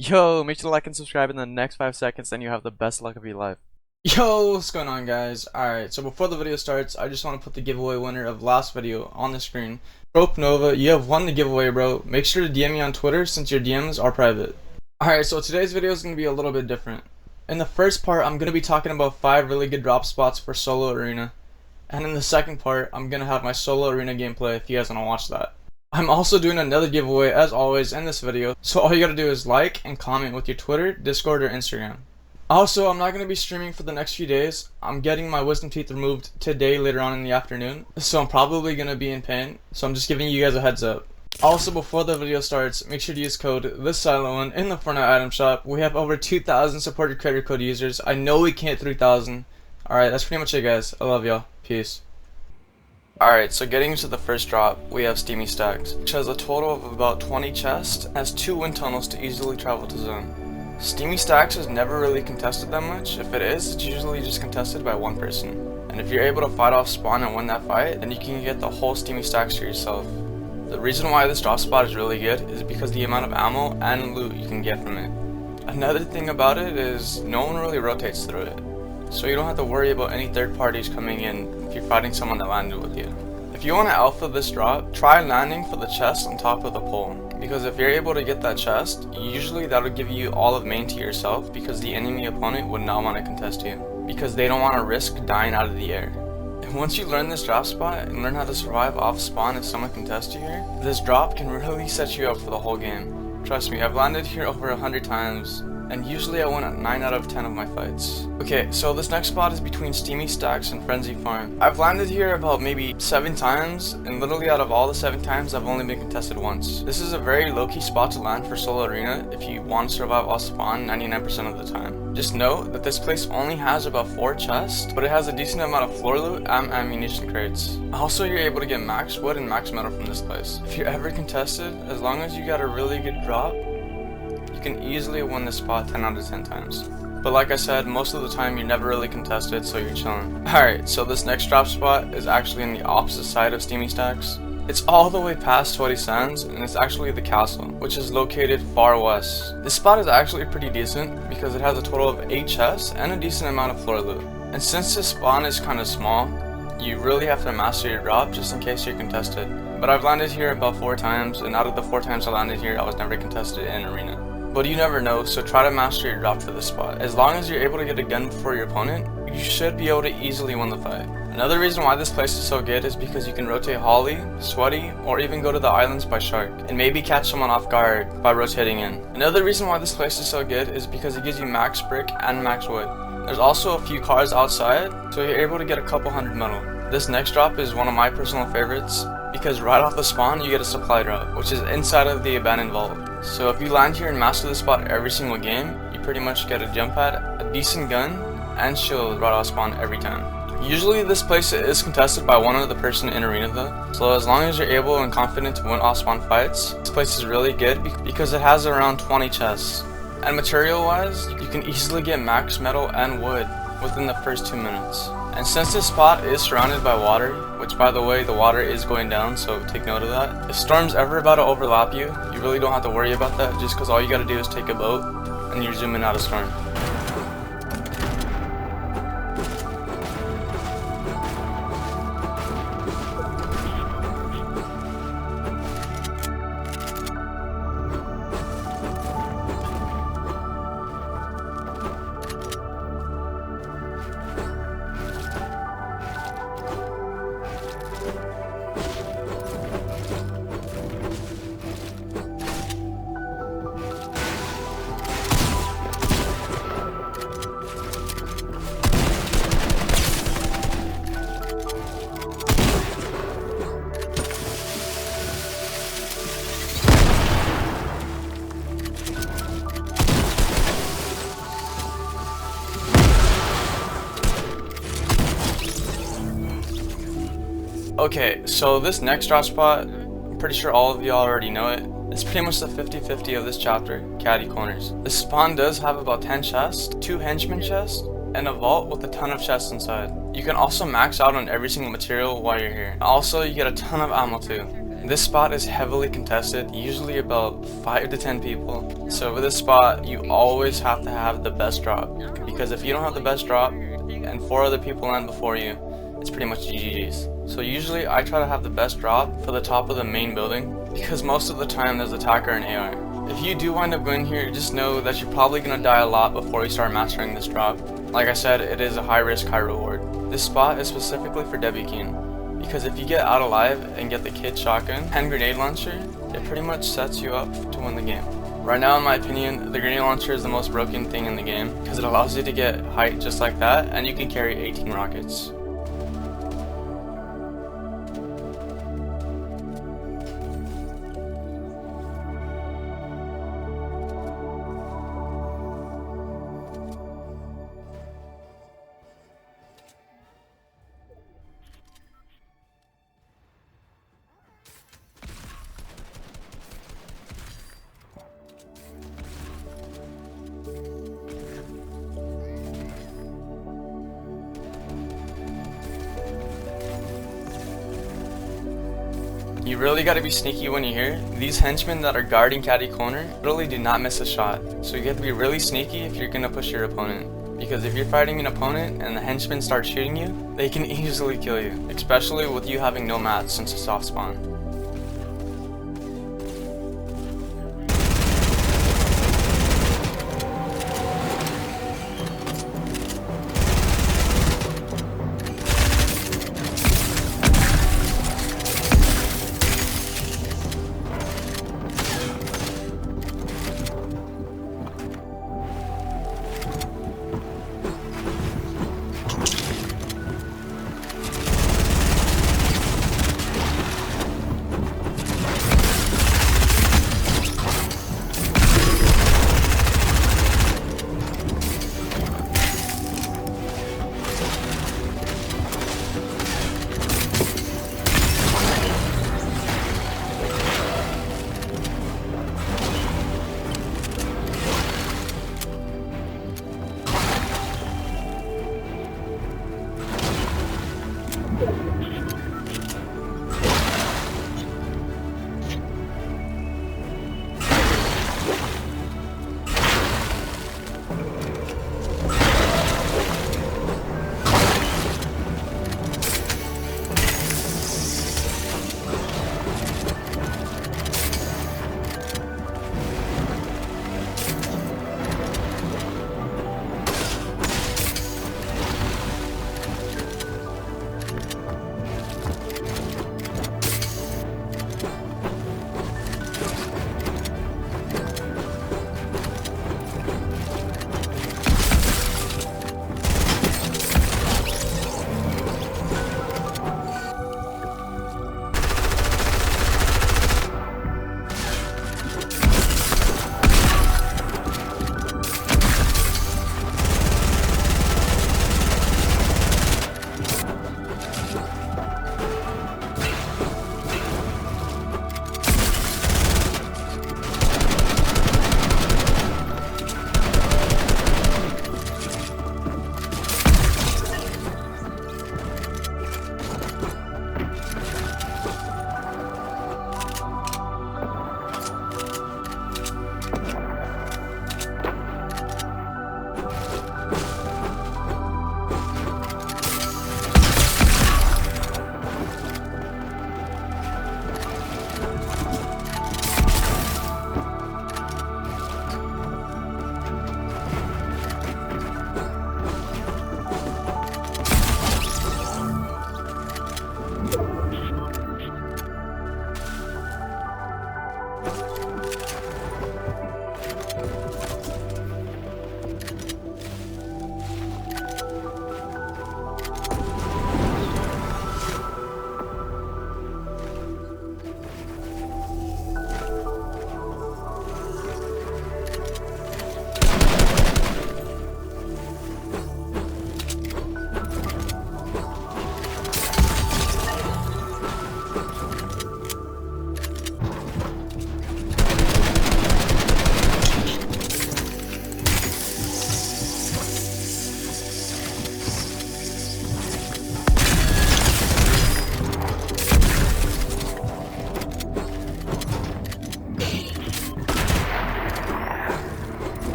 Yo, make sure to like and subscribe in the next 5 seconds, and you have the best luck of your life. Yo, what's going on, guys? Alright, so before the video starts, I just want to put the giveaway winner of last video on the screen. Rope Nova, you have won the giveaway, bro. Make sure to DM me on Twitter since your DMs are private. Alright, so today's video is going to be a little bit different. In the first part, I'm going to be talking about 5 really good drop spots for solo arena. And in the second part, I'm going to have my solo arena gameplay if you guys want to watch that. I'm also doing another giveaway as always in this video, so all you gotta do is like and comment with your Twitter, Discord, or Instagram. Also, I'm not going to be streaming for the next few days. I'm getting my wisdom teeth removed today later on in the afternoon, so I'm probably going to be in pain, so I'm just giving you guys a heads up. Also, before the video starts, make sure to use code ThisSilentOne in the Fortnite item shop. We have over 2,000 supported creator code users. I know we can't hit 3,000. Alright, that's pretty much it, guys. I love y'all. Peace. Alright, so getting into the first drop, we have Steamy Stacks, which has a total of about 20 chests and has 2 wind tunnels to easily travel to zone. Steamy Stacks is never really contested that much. If it is, it's usually just contested by one person. And if you're able to fight off spawn and win that fight, then you can get the whole Steamy Stacks to yourself. The reason why this drop spot is really good is because the amount of ammo and loot you can get from it. Another thing about it is no one really rotates through it, so you don't have to worry about any third parties coming in if you're fighting someone that landed with you. If you want to alpha this drop, try landing for the chest on top of the pole, because if you're able to get that chest, usually that'll give you all of main to yourself, because the enemy opponent would not want to contest you, because they don't want to risk dying out of the air. And once you learn this drop spot and learn how to survive off spawn if someone contests you here, this drop can really set you up for the whole game. Trust me, I've landed here over 100 times, and usually I win at 9 out of 10 of my fights. Okay, so this next spot is between Steamy Stacks and Frenzy Farm. I've landed here about maybe 7 times, and literally out of all the 7 times, I've only been contested once. This is a very low-key spot to land for solo arena if you want to survive off spawn 99% of the time. Just note that this place only has about 4 chests, but it has a decent amount of floor loot and ammunition crates. Also, you're able to get max wood and max metal from this place. If you're ever contested, as long as you got a really good drop, you can easily win this spot 10 out of 10 times. But like I said, most of the time you're never really contested, so you're chilling. Alright, so this next drop spot is actually on the opposite side of Steamy Stacks. It's all the way past Sweaty Sands, and it's actually the castle, which is located far west. This spot is actually pretty decent because it has a total of 8 chests and a decent amount of floor loot. And since this spawn is kind of small, you really have to master your drop just in case you're contested. But I've landed here about 4 times, and out of the 4 times I landed here, I was never contested in arena. But you never know, so try to master your drop for this spot. As long as you're able to get a gun before your opponent, you should be able to easily win the fight. Another reason why this place is so good is because you can rotate Holly, Sweaty, or even go to the islands by Shark, and maybe catch someone off guard by rotating in. Another reason why this place is so good is because it gives you max brick and max wood. There's also a few cars outside, so you're able to get a couple hundred metal. This next drop is one of my personal favorites, because right off the spawn you get a supply drop, which is inside of the abandoned vault. So if you land here and master the spot every single game, you pretty much get a jump pad, a decent gun, and shield right off spawn every time. Usually this place is contested by one other person in arena though, so as long as you're able and confident to win off spawn fights, this place is really good because it has around 20 chests. And material wise, you can easily get max metal and wood within the first 2 minutes. And since this spot is surrounded by water, which by the way, the water is going down, so take note of that. If storm's ever about to overlap you, you really don't have to worry about that, just because all you gotta do is take a boat, and you're zooming out of storm. Okay, so this next drop spot, I'm pretty sure all of y'all already know it. It's pretty much the 50-50 of this chapter, Caddy Corners. This spawn does have about 10 chests, 2 henchman chests, and a vault with a ton of chests inside. You can also max out on every single material while you're here. Also, you get a ton of ammo too. This spot is heavily contested, usually about 5 to 10 people. So with this spot, you always have to have the best drop, because if you don't have the best drop and 4 other people land before you, it's pretty much GG's. So usually I try to have the best drop for the top of the main building, because most of the time there's attacker and AR. If you do wind up going here, just know that you're probably going to die a lot before you start mastering this drop. Like I said, it is a high risk, high reward. This spot is specifically for Debukeen, because if you get out alive and get the kid shotgun and grenade launcher, it pretty much sets you up to win the game. Right now, in my opinion, the grenade launcher is the most broken thing in the game, because it allows you to get height just like that, and you can carry 18 rockets. You really gotta be sneaky when you're here. These henchmen that are guarding caddy corner really do not miss a shot. So you have to be really sneaky if you're gonna push your opponent. Because if you're fighting an opponent and the henchmen start shooting you, they can easily kill you. Especially with you having no mats since it's soft spawn.